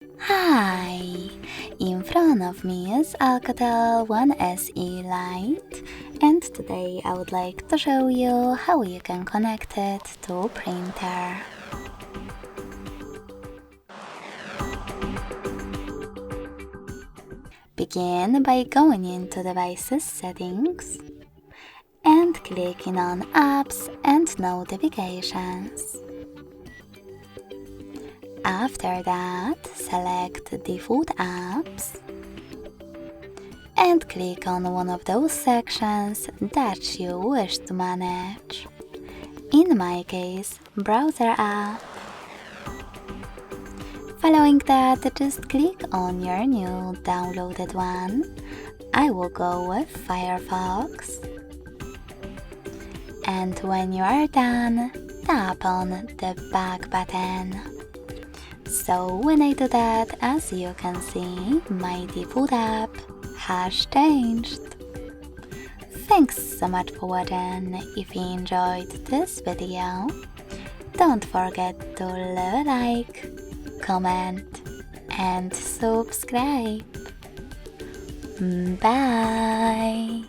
Hi! In front of me is ALCATEL 1SE Lite, and today I would like to show you how you can connect it to a printer. Begin by going into Devices Settings and clicking on Apps and Notifications. After that, select Default Apps and click on one of those sections that you wish to manage. In my case, Browser app. Following that, just click on your new downloaded one. I will go with Firefox. And when you are done, tap on the back button. So when I do that, as you can see, my default app has changed. Thanks so much for watching. If you enjoyed this video, don't forget to leave a like, comment and subscribe. Bye!